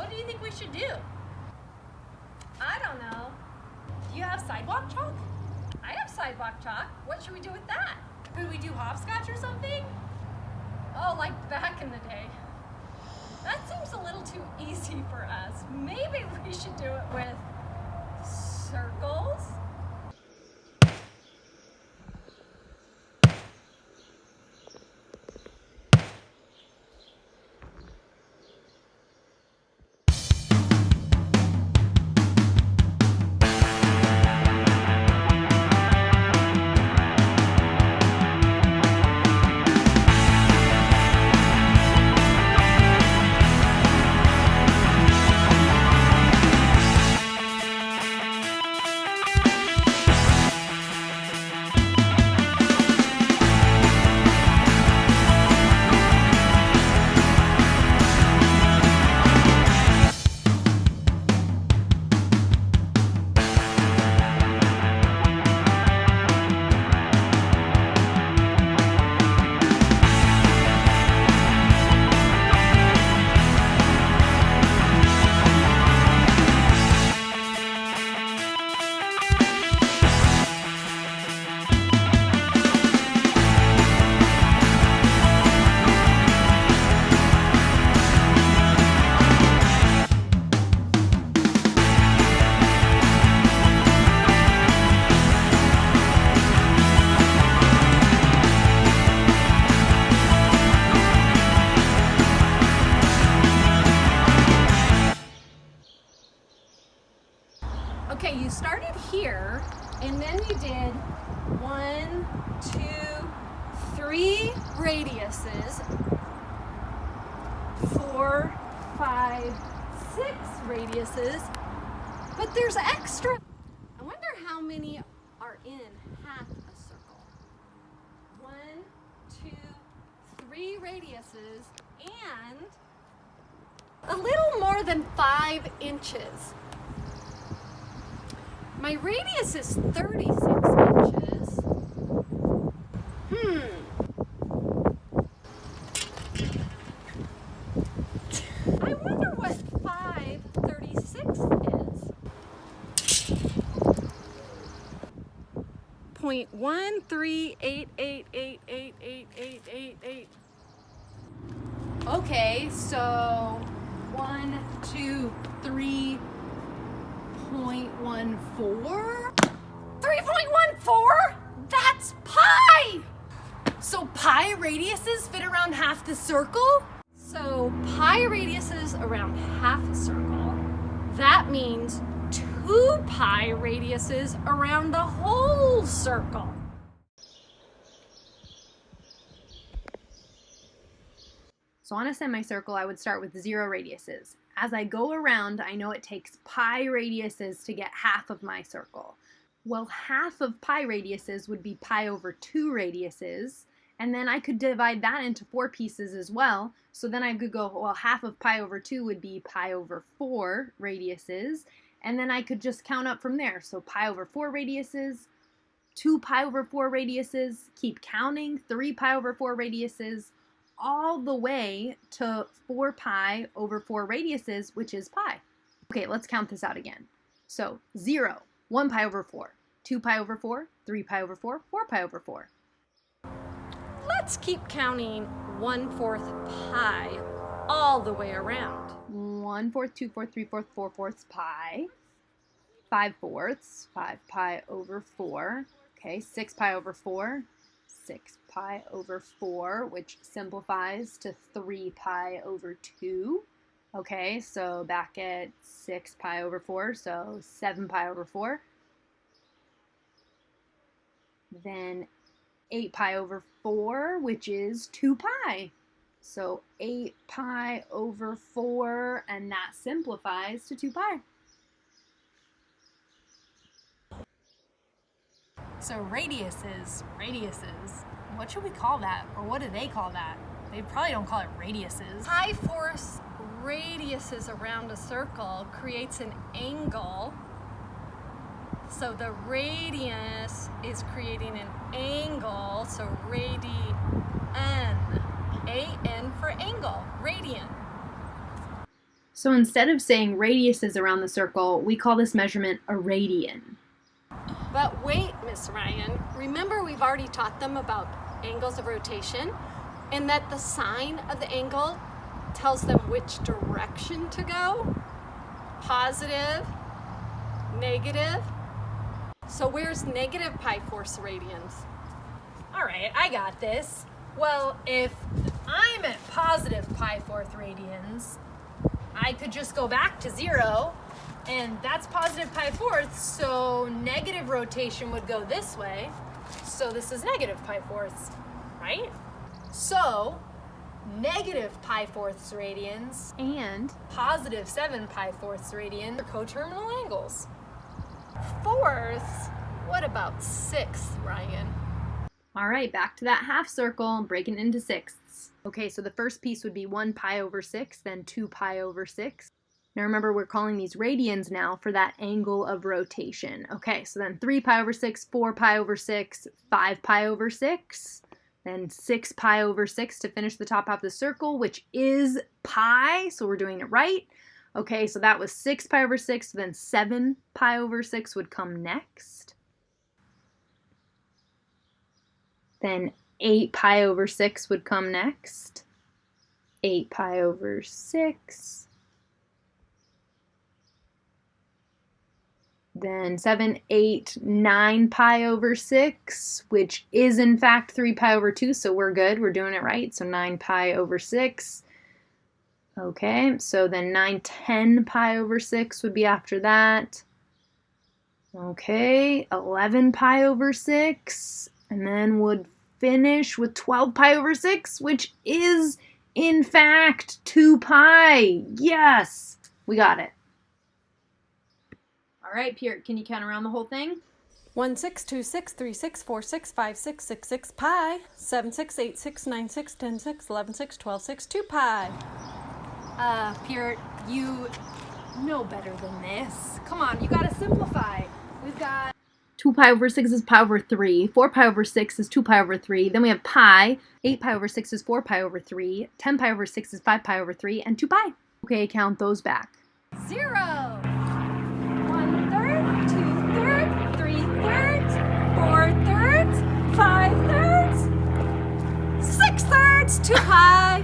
What do you think we should do? I don't know. Do you have sidewalk chalk? I have sidewalk chalk. What should we do with that? Could we do hopscotch or something? Oh, like back in the day. That seems a little too easy for us. Maybe we should do it with circles. Okay, you started here, and then you did 1, 2, 3 radiuses, 4, 5, 6 radiuses, but there's extra. I wonder how many are in half a circle. 1, 2, 3 radiuses, and a little more than 5 inches. My radius is 36 inches. I wonder what 5/36 is. 0.13888888888. Okay, so 1, 2, 3. 3.14? 3.14? That's pi! So pi radiuses fit around half the circle? So pi radiuses around half a circle. That means 2 pi radiuses around the whole circle. So on a semicircle, I would start with 0 radiuses. As I go around, I know it takes pi radiuses to get half of my circle. Well, half of pi radiuses would be pi over 2 radiuses, and then I could divide that into 4 pieces as well. So then I could go, well, half of pi over 2 would be pi over 4 radiuses, and then I could just count up from there. So pi over 4 radiuses, 2 pi over 4 radiuses, keep counting, 3 pi over 4 radiuses, all the way to 4 pi over 4 radiuses, which is pi. Okay, let's count this out again. So 0, 1 pi over 4, 2 pi over 4, 3 pi over 4, 4 pi over 4. Let's keep counting 1/4 pi all the way around. 1/4, 2/4, 3/4, 4/4 pi. 5/4, 5 pi over 4. Okay, 6 pi over 4. 6 pi over 4, which simplifies to 3 pi over 2. Okay, so back at 6 pi over 4, so 7 pi over 4. Then 8 pi over 4, which is 2 pi. So 8 pi over 4, and that simplifies to 2 pi. So radiuses. What should we call that? Or what do they call that? They probably don't call it radiuses. High force radiuses around a circle creates an angle. So the radius is creating an angle. So radian. A-N for angle. Radian. So instead of saying radiuses around the circle, we call this measurement a radian. But wait, Miss Ryan, remember we've already taught them about angles of rotation and that the sign of the angle tells them which direction to go? Positive, negative. So where's negative pi force radians? All right, I got this. Well, if I'm at positive pi fourth radians, I could just go back to 0, and that's positive pi fourths, so negative rotation would go this way, so this is negative pi fourths, right? So, negative pi fourths radians And positive 7 pi fourths radian are coterminal angles. Fourths? What about sixths, Ryan? all right, back to that half circle, breaking it into sixths. Okay, so the first piece would be 1 pi over 6, then 2 pi over 6. Now remember, we're calling these radians now for that angle of rotation. Okay, so then 3 pi over 6, 4 pi over 6, 5 pi over 6, then 6 pi over 6 to finish the top half of the circle, which is pi, so we're doing it right. Okay, so that was 6 pi over 6, then 7 pi over 6 would come next. Then 8 pi over 6 would come next. 8 pi over 6. Then 7, 8, 9 pi over 6, which is in fact 3 pi over 2, so we're good. We're doing it right. So 9 pi over 6. Okay, so then 9, 10 pi over 6 would be after that. Okay, 11 pi over 6. And then would finish with 12 pi over 6, which is, in fact, 2 pi. Yes! We got it. All right, Pierre, can you count around the whole thing? 1, 6, 2, 6, 3, 6, 4, 6, 5, 6, 6, 6 pi. 7, 6, 8, 6, 9, 6, 10, 6, 11, 6, 12, 6, 2 pi. Pierre, you know better than this. Come on, you gotta simplify. We've got 2 pi over 6 is pi over 3. 4 pi over 6 is 2 pi over 3. Then we have pi. 8 pi over 6 is 4 pi over 3. 10 pi over 6 is 5 pi over 3. And 2 pi. Okay, count those back. 0. 1/3, 2/3, 3/3, 4/3, 5/3, 6/3, 2 pi.